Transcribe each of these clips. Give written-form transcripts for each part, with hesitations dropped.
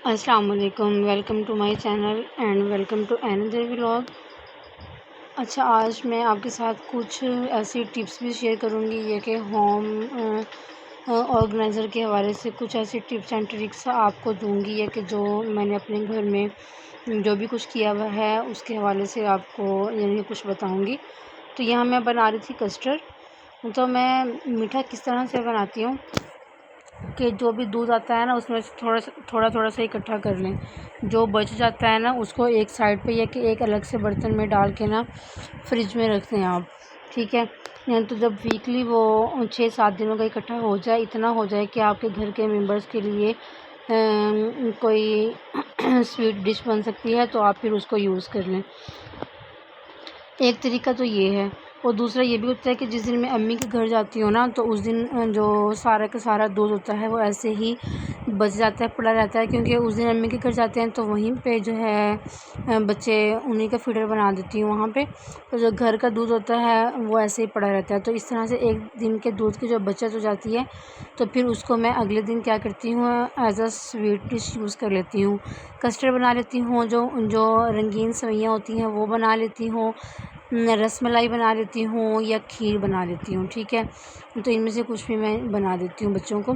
अस्सलाम वालेकुम, welcome to my channel and welcome to another vlog. अच्छा, आज मैं आपके साथ कुछ ऐसी टिप्स भी शेयर करूँगी ये कि होम ऑर्गेनाइज़र के हवाले से कुछ ऐसी टिप्स एंड ट्रिक्स आपको दूँगी ये कि जो मैंने अपने घर में जो भी कुछ किया हुआ है उसके हवाले से आपको यानी कुछ बताऊँगी। तो यहाँ मैं बना रही थी कस्टर्ड। तो मैं मीठा किस तरह से बनाती हूँ कि जो भी दूध आता है ना उसमें से थोड़ा सा इकट्ठा कर लें। जो बच जाता है ना उसको एक साइड पे या कि एक अलग से बर्तन में डाल के ना फ्रिज में रख दें आप, ठीक है। तो जब वीकली वो 6-7 दिनों का इकट्ठा हो जाए, इतना हो जाए कि आपके घर के मेंबर्स के लिए कोई स्वीट डिश बन सकती है, तो आप फिर उसको यूज़ कर लें। एक तरीका तो ये है। और दूसरा ये भी होता है कि जिस दिन मैं अम्मी के घर जाती हूँ ना, तो उस दिन जो सारा का सारा दूध होता है वो ऐसे ही बच जाता है, पड़ा रहता है, क्योंकि उस दिन अम्मी के घर जाते हैं तो वहीं पे जो है बच्चे उन्हीं का फीडर बना देती हूँ वहाँ पे। तो जो घर का दूध होता है वो ऐसे ही पड़ा रहता है। तो इस तरह से एक दिन के दूध की जो बचत हो जाती है, तो फिर उसको मैं अगले दिन क्या करती हूँ, as a sweet dish use कर लेती हूँ। कस्टर्ड बना लेती हूँ, जो जो रंगीन सेवइयाँ होती हैं वो बना लेती हूँ, रसमलाई बना लेती हूँ या खीर बना लेती हूँ, ठीक है। तो इनमें से कुछ भी मैं बना देती हूँ बच्चों को।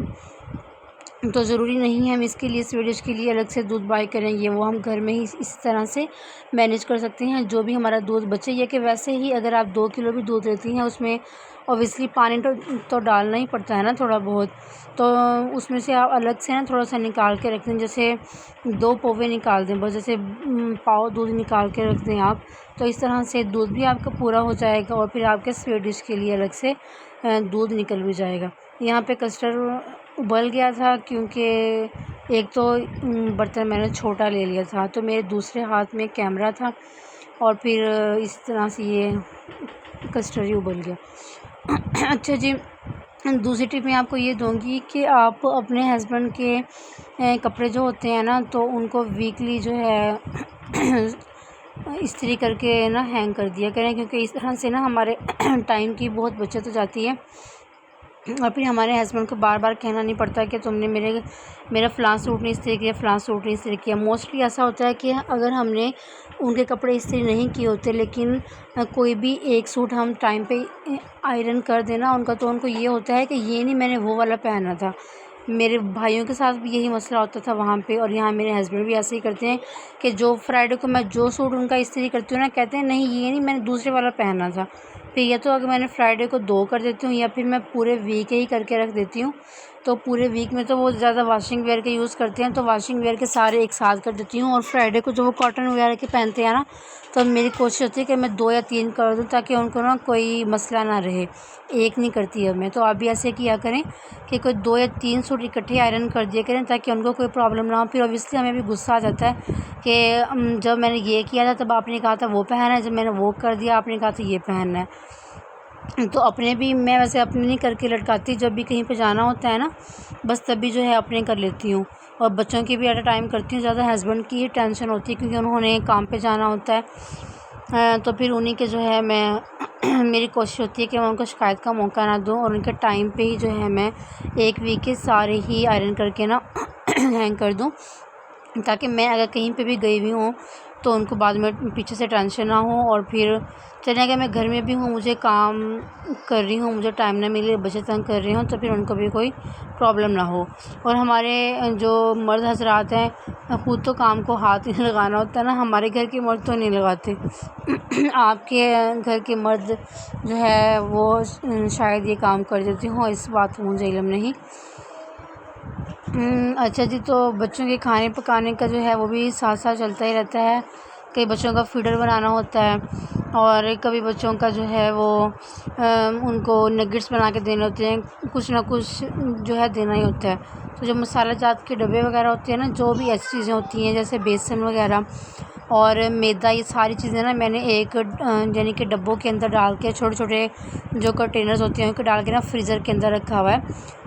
तो ज़रूरी नहीं है हम इसके लिए स्वीट डिश के लिए अलग से दूध बाय करेंगे, वो हम घर में ही इस तरह से मैनेज कर सकते हैं। जो भी हमारा दूध बचे, ये कि वैसे ही अगर आप 2 किलो भी दूध लेती हैं उसमें ऑब्वियसली पानी तो डालना ही पड़ता है ना थोड़ा बहुत। तो उसमें से आप अलग से ना थोड़ा सा निकाल के रख दें, जैसे 2 पौवे निकाल दें बस, जैसे पाव दूध निकाल के रख दें आप। तो इस तरह से दूध भी आपका पूरा हो जाएगा और फिर आपके स्वीट डिश के लिए अलग से दूध निकल भी जाएगा। यहाँ पे कस्टर्ड उबल गया था क्योंकि एक तो बर्तन मैंने छोटा ले लिया था, तो मेरे दूसरे हाथ में कैमरा था और फिर इस तरह से ये कस्टर्ड ही उबल गया। अच्छा जी, दूसरी टिप मैं आपको ये दूँगी कि आप अपने हस्बैंड के कपड़े जो होते हैं ना, तो उनको वीकली जो है इस्त्री करके ना हैंग कर दिया करें, क्योंकि इस तरह से ना हमारे टाइम की बहुत बचत हो जाती है और फिर हमारे हस्बैंड को बार बार कहना नहीं पड़ता कि तुमने मेरा फ़लाँ सूट नहीं इस्त्री किया, फ़लाँ सूट नहीं इस्त्री किया। मोस्टली ऐसा होता है कि अगर हमने उनके कपड़े इस्त्री नहीं किए होते, लेकिन कोई भी एक सूट हम टाइम पे आयरन कर देना उनका, तो उनको ये होता है कि ये नहीं मैंने वो वाला पहना था। मेरे भाइयों के साथ भी यही मसला होता था वहाँ पे, और यहाँ मेरे हस्बैंड भी ऐसे ही करते हैं कि जो फ्राइडे को मैं जो सूट उनका इस्त्री करती हूँ ना, कहते हैं नहीं ये नहीं मैंने दूसरे वाला पहना था। फिर या तो अगर मैंने फ्राइडे को 2 कर देती हूँ या फिर मैं पूरे वीक ही करके रख देती हूँ। तो पूरे वीक में तो वो ज़्यादा वॉशिंग वेयर के यूज़ करते हैं, तो वॉशिंग वेयर के सारे एक साथ कर देती हूँ, और फ्राइडे को जो वो कॉटन वगैरह के पहनते हैं ना, तो मेरी कोशिश होती है कि मैं 2 या 3 कर दूँ ताकि उनको ना कोई मसला ना रहे। एक नहीं करती अब मैं, तो आप भी ऐसे किया करें कि कोई 2 या 3 सूट इकट्ठे आयरन कर दिया करें ताकि उनको कोई प्रॉब्लम ना हो। फिर ऑब्वियसली हमें भी गुस्सा आ जाता है कि जब मैंने ये किया था तब आपने कहा था वो पहनना है, जब मैंने वो कर दिया आपने कहा था ये पहनना है। तो अपने भी मैं वैसे अपने नहीं करके लटकाती, जब भी कहीं पे जाना होता है ना बस तभी जो है अपने कर लेती हूँ, और बच्चों की भी एट अ टाइम करती हूँ। ज़्यादा हस्बैंड की ही टेंशन होती है क्योंकि उन्होंने काम पे जाना होता है। तो फिर उन्हीं के जो है मैं मेरी कोशिश होती है कि मैं उनको शिकायत का मौका ना दूँ, और उनके टाइम पे ही जो है मैं एक वीक के सारे ही आयरन करके ना हैंग कर दूँ, ताकि मैं अगर कहीं पे भी गई हुई हूँ तो उनको बाद में पीछे से टेंशन ना हो। और फिर चलिए अगर मैं घर में भी हूँ, मुझे काम कर रही हूँ, मुझे टाइम ना मिले, बच्चे तंग कर रही हूँ, तो फिर उनको भी कोई प्रॉब्लम ना हो। और हमारे जो मर्द हज़रात हैं खुद तो काम को हाथ नहीं लगाना होता है ना, हमारे घर के मर्द तो नहीं लगाते। आपके घर के मर्द जो है वो शायद ये काम कर देते हों, इस बात का मुझे इल्म नहीं। अच्छा जी, तो बच्चों के खाने पकाने का जो है वो भी साथ साथ चलता ही रहता है। कई बच्चों का फीडर बनाना होता है, और कभी बच्चों का जो है वो उनको नगेट्स बना के देने होते हैं, कुछ ना कुछ जो है देना ही होता है। तो जो मसाला जात के डब्बे वगैरह होते हैं ना, जो भी ऐसी चीज़ें होती हैं जैसे बेसन वगैरह और मैदा, ये सारी चीज़ें ना मैंने एक यानी कि डब्बों के अंदर डाल के, छोटे छोटे जो कंटेनर्स होते हैं उनको डाल के ना फ्रीज़र के अंदर रखा हुआ है,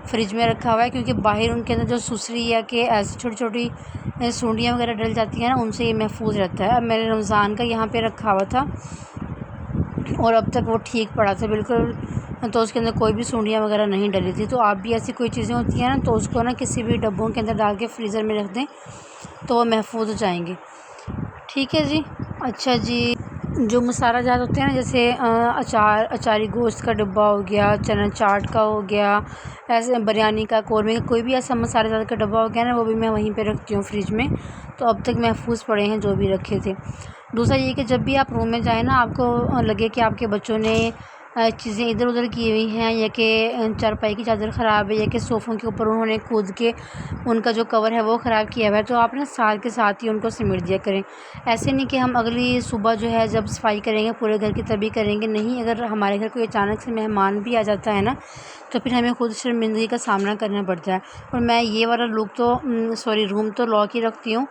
फ्रिज में रखा हुआ है, क्योंकि बाहर उनके अंदर जो सुसरी या कि ऐसी छोटी छोटी सुंडियाँ वगैरह डल जाती हैं ना, उनसे ये महफूज रहता है। अब मैंने रमज़ान का यहाँ पे रखा हुआ था और अब तक वो ठीक पड़ा था, बिल्कुल तो उसके अंदर कोई भी सूंडियाँ वगैरह नहीं डली थी। तो आप भी ऐसी कोई चीज़ें होती हैं ना तो उसको ना किसी भी डब्बों के अंदर डाल के फ्रीज़र में रख दें तो वो महफूज हो जाएंगे। ठीक है जी। अच्छा जी, जो मसाला जात होते हैं ना, जैसे अचारी गोश्त का डब्बा हो गया, चना चाट का हो गया, ऐसे बिरयानी का, कौरमे का, कोई भी ऐसा मसाला जात का डब्बा हो गया ना, वो भी मैं वहीं पे रखती हूँ फ्रिज में। तो अब तक महफूज पड़े हैं जो भी रखे थे। दूसरा ये कि जब भी आप रूम में जाएँ ना, आपको लगे कि आपके बच्चों ने चीज़ें इधर उधर की हुई हैं, या कि चारपाई की चादर ख़राब है, या कि सोफ़ों के ऊपर उन्होंने कूद के उनका जो कवर है वो ख़राब किया हुआ है, तो आप ना साथ के साथ ही उनको सिमट दिया करें। ऐसे नहीं कि हम अगली सुबह जो है जब सफाई करेंगे पूरे घर की तभी करेंगे, नहीं। अगर हमारे घर कोई अचानक से मेहमान भी आ जाता है ना, तो फिर हमें खुद शर्मिंदगी का सामना करना पड़ता है। और मैं ये वाला रूम तो लॉक ही रखती हूँ।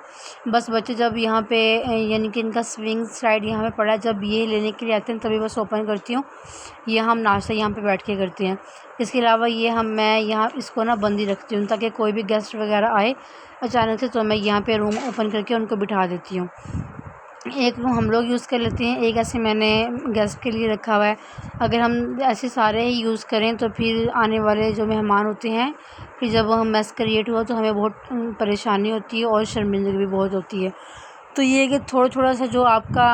बस बच्चे जब यहाँ पे यानी कि इनका स्विंग साइड यहाँ पे पड़ा है, जब ये लेने के लिए आते हैं तभी बस ओपन करती हूँ। ये हम नाश्ता यहाँ पे बैठ के करते हैं। इसके अलावा मैं यहाँ इसको ना बंद ही रखती हूँ, ताकि कोई भी गेस्ट वगैरह आए अचानक से तो मैं यहाँ पे रूम ओपन करके उनको बिठा देती हूँ। एक रूम हम लोग यूज़ कर लेते हैं, एक ऐसे मैंने गेस्ट के लिए रखा हुआ है। अगर हम ऐसे सारे ही यूज़ करें तो फिर आने वाले जो मेहमान होते हैं, फिर जब हम मेस क्रिएट हुआ तो हमें बहुत परेशानी होती है और शर्मिंदगी भी बहुत होती है। तो ये है कि थोड़ा सा जो आपका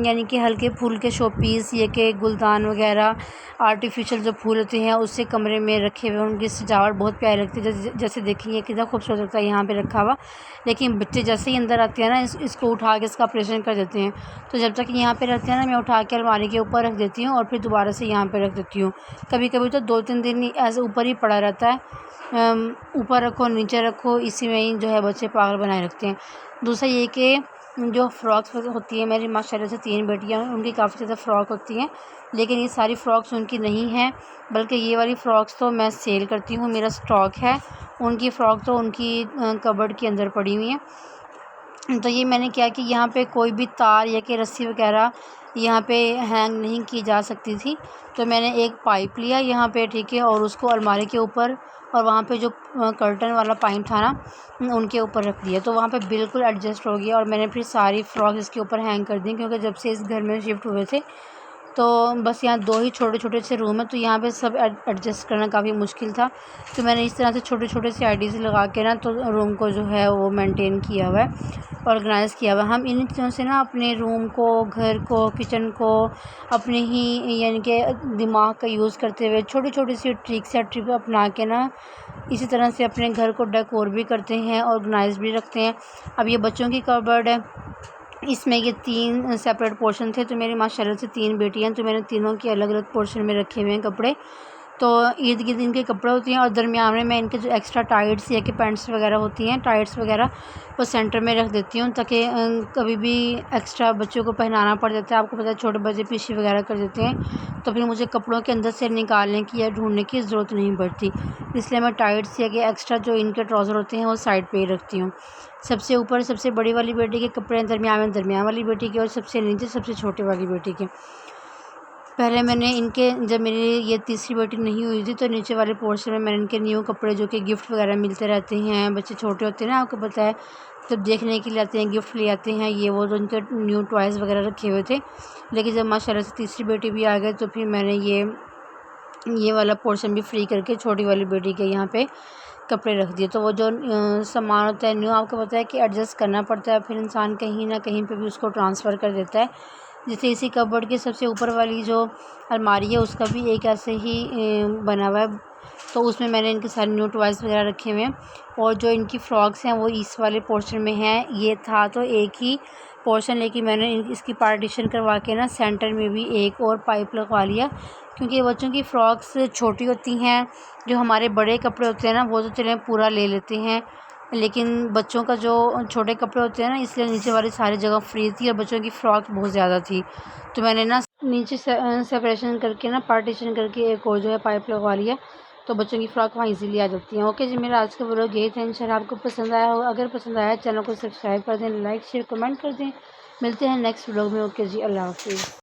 यानी कि हल्के फूल के शो पीस, ये कि गुलदान वगैरह, आर्टिफिशियल जो फूल होते हैं उससे कमरे में रखे हुए, उनकी सजावट बहुत प्यारी लगती है। जैसे देखिए कितना खूबसूरत लगता है यहाँ पे रखा हुआ। लेकिन बच्चे जैसे ही अंदर आते हैं ना, इसको उठा के इसका ऑपरेशन कर देते हैं। तो जब तक यहाँ पे रखते हैं ना, मैं उठा के अलमारी के ऊपर रख देती हूँ और फिर दोबारा से यहाँ पे रख देती हूँ। कभी कभी तो 2-3 दिन ऐसे ऊपर ही पड़ा रहता है। ऊपर रखो नीचे रखो, इसी में ही जो है बच्चे पागल बनाए रखते हैं। दूसरा ये कि जो फ़्रॉक्स होती है, मेरी माशाल्लाह से 3 बेटियाँ हैं, उनकी काफ़ी ज़्यादा फ़्रॉक होती हैं। लेकिन ये सारी फ़्रॉक्स उनकी नहीं हैं, बल्कि ये वाली फ़्रॉक्स तो मैं सेल करती हूँ, मेरा स्टॉक है। उनकी फ़्रॉक तो उनकी कबर्ड के अंदर पड़ी हुई हैं। तो ये मैंने क्या कि यहाँ पे कोई भी तार या कि रस्सी वगैरह यहाँ पे हैंग नहीं की जा सकती थी। तो मैंने एक पाइप लिया यहाँ पे, ठीक है, और उसको अलमारी के ऊपर और वहाँ पे जो कर्टन वाला पाइप था ना, उनके ऊपर रख दिया। तो वहाँ पे बिल्कुल एडजस्ट हो गया और मैंने फिर सारी फ्रॉक इसके ऊपर हैंग कर दी, क्योंकि जब से इस घर में शिफ्ट हुए थे तो बस यहाँ 2 ही छोटे-छोटे से रूम है, तो यहाँ पे सब एडजस्ट करना काफ़ी मुश्किल था। तो मैंने इस तरह से छोटे-छोटे से आइडियाज़ लगा के ना तो रूम को जो है वो मेंटेन किया हुआ है, ऑर्गेनाइज़ किया हुआ है। हम इन्हीं चीज़ों से ना अपने रूम को, घर को, किचन को अपने ही यानी कि दिमाग का यूज़ करते हुए छोटी-छोटी सी ट्रिक्स या टिप अपना के ना इसी तरह से अपने घर को डेकोर भी करते हैं, ऑर्गेनाइज़ भी रखते हैं। अब ये बच्चों की कबर्ड है, इसमें ये 3 सेपरेट पोर्शन थे। तो मेरी माशाल्लाह से 3 बेटियाँ हैं, तो मैंने तीनों के अलग-अलग पोर्शन में रखे हुए हैं कपड़े। तो इर्द-गिर्द इनके कपड़े होते हैं और दरमियान में मैं इनके जो एक्स्ट्रा टाइट्स या कि पैंट्स वगैरह होती हैं, टाइट्स वगैरह, वो सेंटर में रख देती हूँ, ताकि कभी भी एक्स्ट्रा बच्चों को पहनाना पड़ जाता है। आपको पता है छोटे बच्चे पीछे वगैरह कर देते हैं, तो फिर मुझे कपड़ों के अंदर से निकालने की या ढूँढने की ज़रूरत नहीं पड़ती। इसलिए मैं टाइट्स या कि एक्स्ट्रा जो इनके ट्राउज़र होते हैं वो साइड पे ही रखती हूँ। सबसे ऊपर सबसे बड़ी वाली बेटी के कपड़े हैं, दरमियान में दरमियान वाली बेटी के, और सबसे नीचे सबसे छोटी वाली बेटी के। पहले मैंने इनके, जब मेरी ये तीसरी बेटी नहीं हुई थी, तो नीचे वाले पोर्शन में मैंने इनके न्यू कपड़े, जो कि गिफ्ट वगैरह मिलते रहते हैं, बच्चे छोटे होते हैं ना, आपको पता है, जब देखने के लिए आते हैं, गिफ्ट ले आते हैं ये वो, तो इनके न्यू टॉयज़ वगैरह रखे हुए थे। लेकिन जब माशाल्लाह से तीसरी बेटी भी आ गई, तो फिर मैंने ये वाला पोर्शन भी फ्री करके छोटी वाली बेटी के यहाँ पे कपड़े रख दिए। तो वो जो सामान होता है न्यू, आपको पता है कि एडजस्ट करना पड़ता है, फिर इंसान कहीं ना कहीं पे भी उसको ट्रांसफ़र कर देता है। जैसे इसी कबर्ड के सबसे ऊपर वाली जो अलमारी है, उसका भी एक ऐसे ही बना हुआ है, तो उसमें मैंने इनके सारे न्यू टॉयज़ वगैरह रखे हुए हैं। और जो इनकी फ़्रॉक्स हैं वो इस वाले पोर्शन में हैं। ये था तो एक ही पोर्शन, लेकिन मैंने इसकी पार्टीशन करवा के ना सेंटर में भी एक और पाइप लगवा लिया, क्योंकि बच्चों की फ़्रॉक्स छोटी होती हैं। जो हमारे बड़े कपड़े होते हैं ना, वो तो चलें पूरा ले लेते हैं, लेकिन बच्चों का जो छोटे कपड़े होते हैं ना, इसलिए नीचे वाली सारी जगह फ्री थी और बच्चों की फ़्रॉक बहुत ज़्यादा थी। तो मैंने ना नीचे सेपरेशन करके ना, पार्टीशन करके एक और जो है पाइप लगवा लिया, तो बच्चों की फ़्रॉक वहाँ ईज़िली आ जाती हैं। ओके जी, मेरा आज का व्लॉग यही था। इंशाल्लाह आपको पसंद आया होगा। अगर पसंद आया चैनल को सब्सक्राइब कर दें, लाइक शेयर कमेंट कर दें। मिलते हैं नेक्स्ट व्लॉग में। ओके जी, अल्लाह हाफ़िज़।